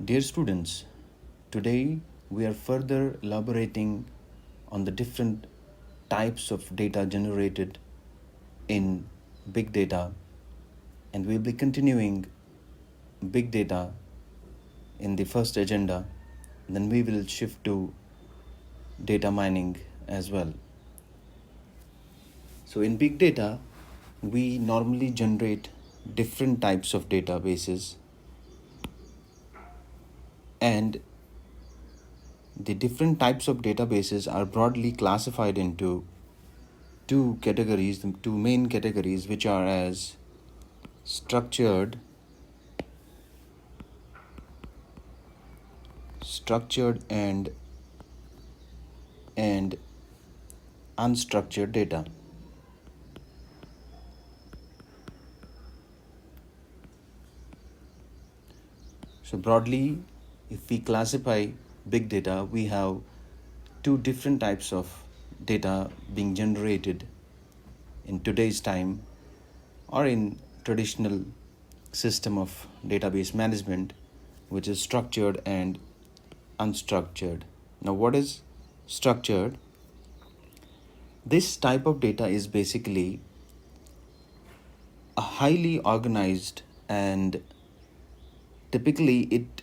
Dear students, today we are further elaborating on the different types of data generated in big data, and we'll be continuing big data in the first agenda. Then we will shift to data mining as well. So in big data, we normally generate different types of databases, and the different types of databases are broadly classified into two categories, the two main categories, which are as structured and unstructured data. So broadly, if we classify big data, we have two different types of data being generated in today's time or in traditional system of database management, which is structured and unstructured. Now, what is structured? This type of data is basically a highly organized, and typically it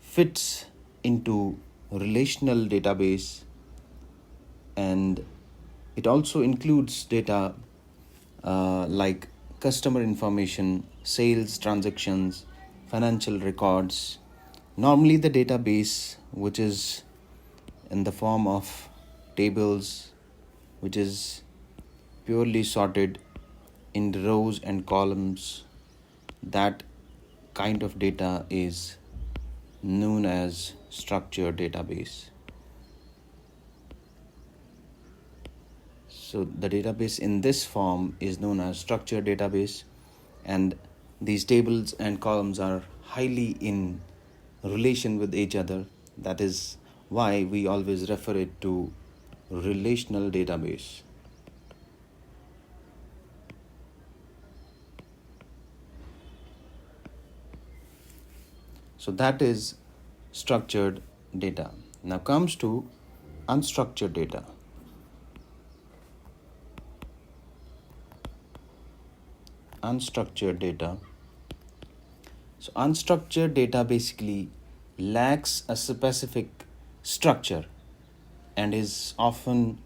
fits into relational database, and it also includes data like customer information, sales transactions, financial records. Normally the database, which is in the form of tables, which is purely sorted in rows and columns, that kind of data is known as structured database. So the database in this form is known as structured database, and these tables and columns are highly in relation with each other. That is why we always refer it to relational database. So that is structured data. Now comes to unstructured data. Unstructured data. So unstructured data basically lacks a specific structure and is often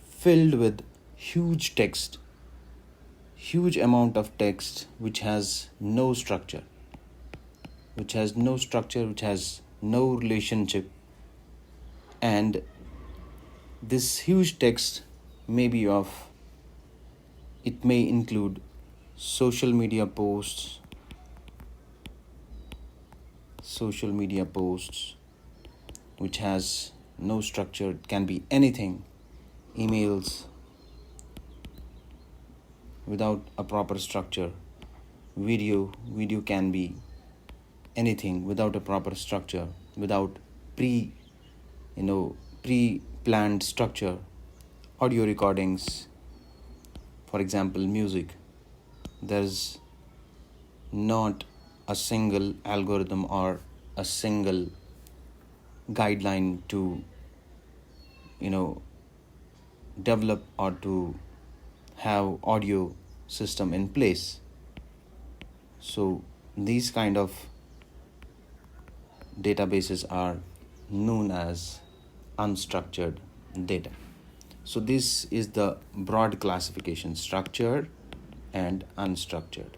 filled with huge amount of text which has no structure, which has no relationship. And this huge text it may include social media posts, which has no structure. It can be anything. Emails without a proper structure. Video can be anything without a proper structure, without pre-planned structure. Audio recordings, for example, music, there's not a single algorithm or a single guideline to develop or to have audio system in place. So these kind of databases are known as unstructured data. So this is the broad classification, structured and unstructured,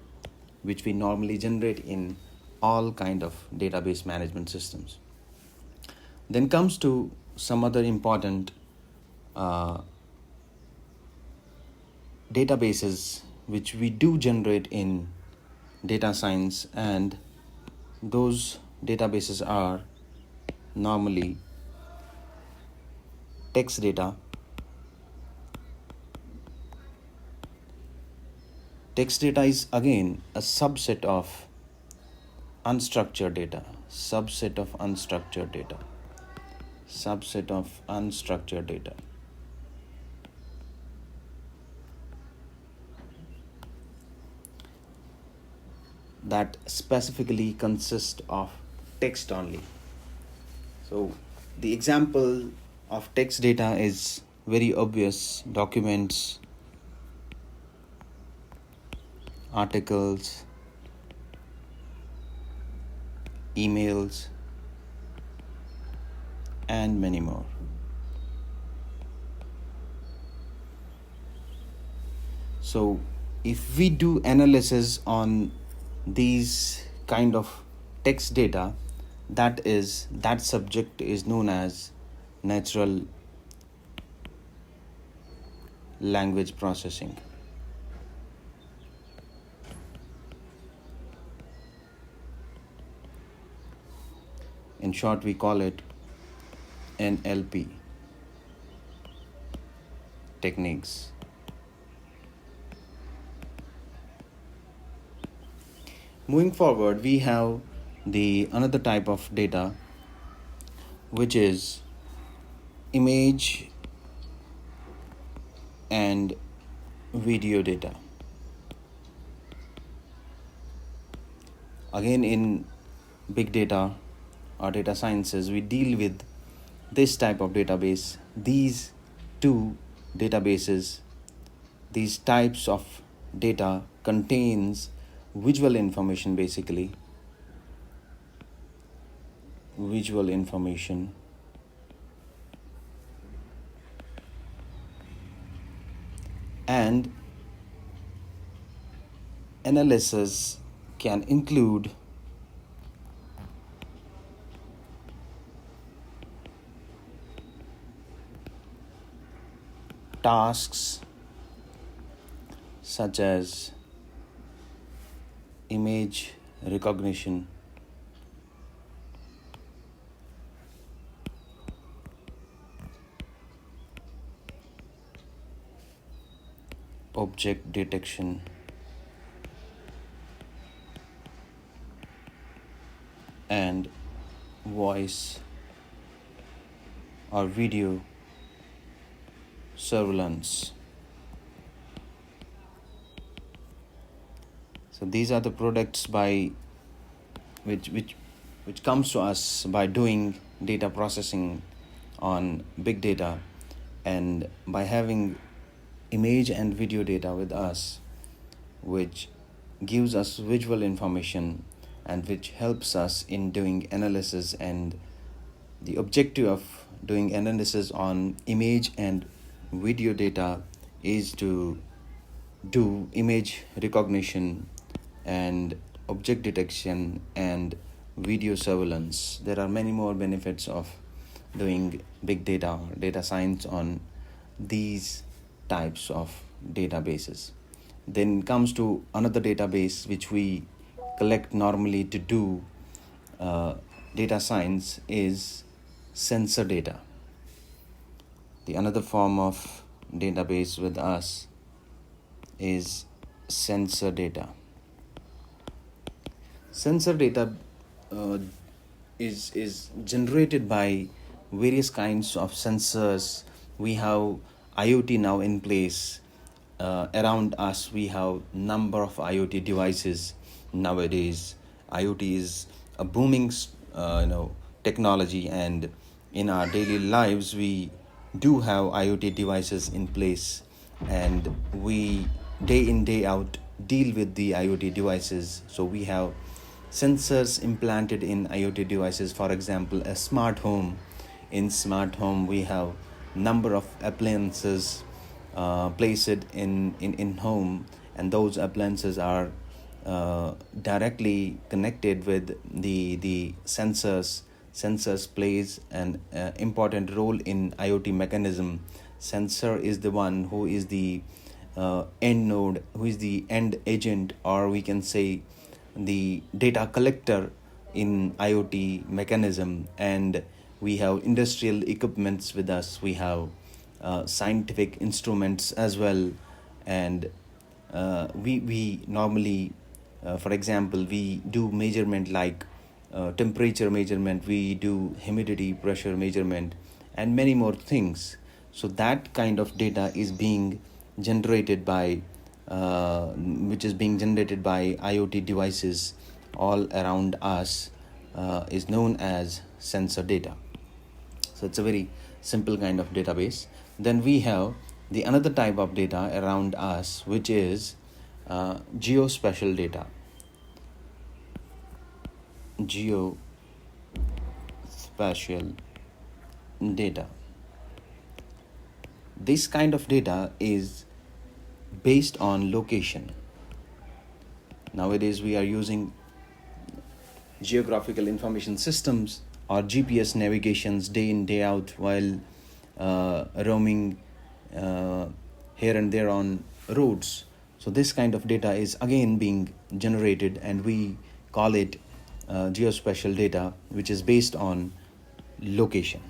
which we normally generate in all kind of database management systems. Then comes to some other important databases which we do generate in data science, and those databases are normally text data. Text data is again a subset of unstructured data. that specifically consist of text only. So the example of text data is very obvious: documents, articles, emails, and many more. So if we do analysis on these kind of text data, that subject is known as natural language processing. In short, we call it NLP techniques. Moving forward, we have the another type of data, which is image and video data. Again, in big data or data sciences, we deal with this type of database. These two databases, these types of data contains visual information, basically visual information, and analysis can include tasks such as image recognition, object detection, and voice or video surveillance. So these are the products by which comes to us by doing data processing on big data, and by having image and video data with us, which gives us visual information and which helps us in doing analysis. And the objective of doing analysis on image and video data is to do image recognition and object detection and video surveillance. There are many more benefits of doing big data or data science on these types of databases. Then comes to another database which we collect normally to do data science is sensor data. The another form of database with us is sensor data. Sensor data is generated by various kinds of sensors. We have IoT now in place. Around us, we have number of IoT devices nowadays. IoT is a booming, technology, and in our daily lives, we do have IoT devices in place, and we day in day out deal with the IoT devices. So we have sensors implanted in IoT devices. For example, a smart home. In smart home, we have number of appliances placed in home, and those appliances are directly connected with the sensors. Sensors plays an important role in IoT mechanism. Sensor is the one who is the end node, who is the end agent, or we can say the data collector in IoT mechanism. And we have industrial equipments with us. We have scientific instruments as well, and we normally, for example, we do measurement like temperature measurement, we do humidity, pressure measurement, and many more things. So that kind of data is being generated by which is being generated by IoT devices all around us, is known as sensor data. So it's a very simple kind of database. Then we have the another type of data around us, which is geospatial data. Geospatial data. This kind of data is based on location. Nowadays we are using geographical information systems or GPS navigations day in day out while roaming here and there on roads. So this kind of data is again being generated, and we call it geospatial data, which is based on location.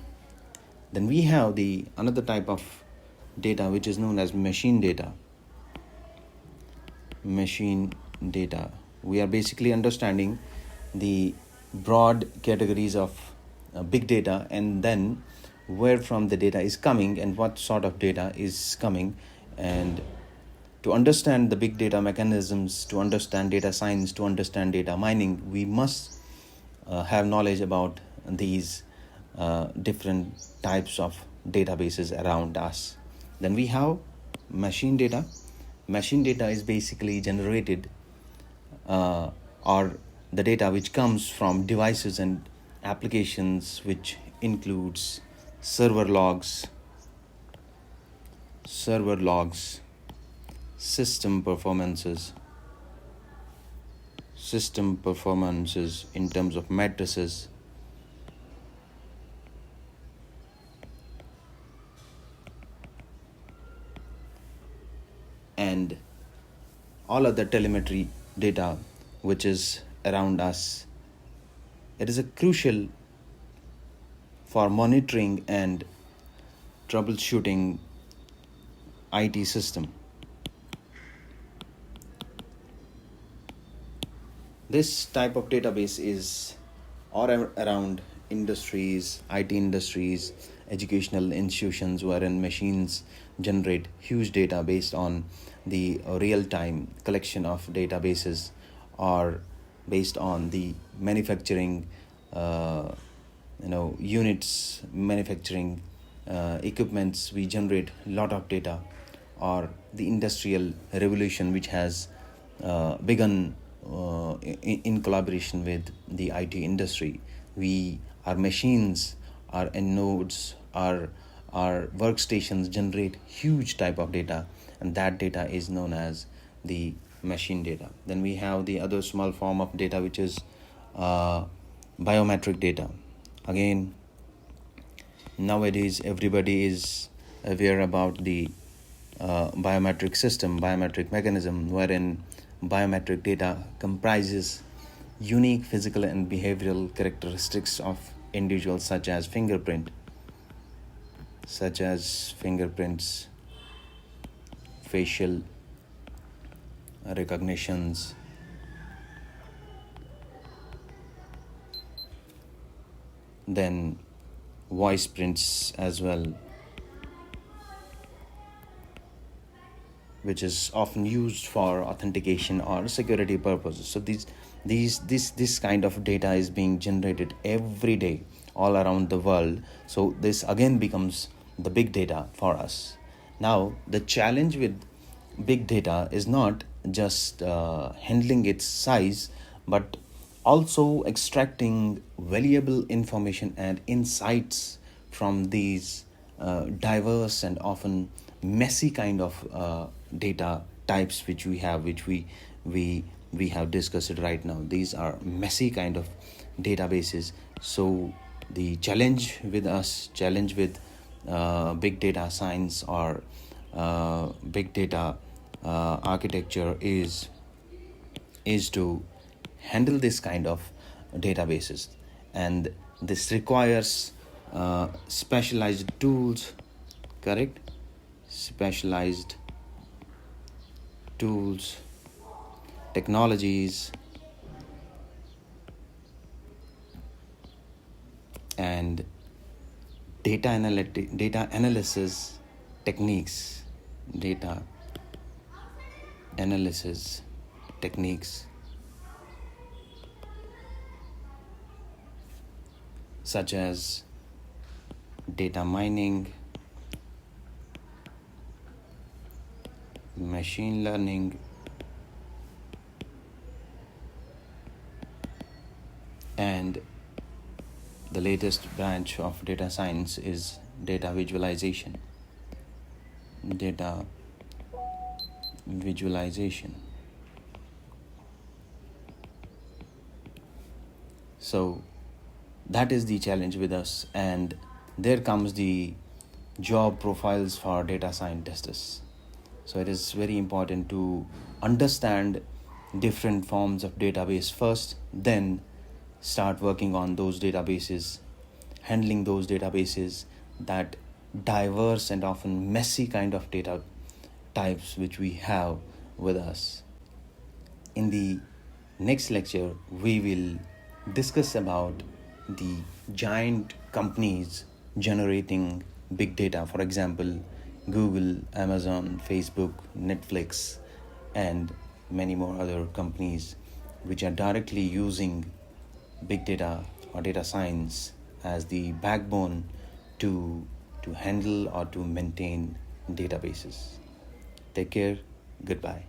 Then we have the another type of data which is known as machine data. Machine data. We are basically understanding the broad categories of big data, and then where from the data is coming and what sort of data is coming. And to understand the big data mechanisms, to understand data science, to understand data mining, we must have knowledge about these different types of databases around us. Then we have machine data. Machine data is basically generated or the data which comes from devices and applications, which includes server logs, system performances in terms of matrices, and all other telemetry data which is around us. It is a crucial for monitoring and troubleshooting IT system. This type of database is all around industries, IT industries, educational institutions, wherein machines generate huge data based on the real-time collection of databases, or based on the manufacturing units, manufacturing equipments. We generate a lot of data, or the industrial revolution which has begun in collaboration with the IT industry. Our machines, our nodes, our workstations generate huge type of data, and that data is known as the machine data. Then we have the other small form of data, which is biometric data. Again, nowadays everybody is aware about the biometric system, biometric mechanism, wherein biometric data comprises unique physical and behavioral characteristics of individuals, such as fingerprints, facial recognitions, then voice prints as well, which is often used for authentication or security purposes. So this kind of data is being generated every day all around the world. So this again becomes the big data for us. Now, the challenge with big data is not just handling its size, but also extracting valuable information and insights from these diverse and often messy kind of data types which we have discussed it right now. These are messy kind of databases. So the challenge with big data science or big data architecture is to handle this kind of databases, and this requires specialized tools, technologies, and data analysis techniques. analysis techniques such as data mining, machine learning, and the latest branch of data science is data visualization. Data visualization. So that is the challenge with us, and there comes the job profiles for data scientists. So it is very important to understand different forms of database first, then start working on those databases, handling those databases, that diverse and often messy kind of data types which we have with us. In the next lecture, we will discuss about the giant companies generating big data. For example, Google, Amazon, Facebook, Netflix, and many more other companies which are directly using big data or data science as the backbone to handle or to maintain databases. Take care. Goodbye.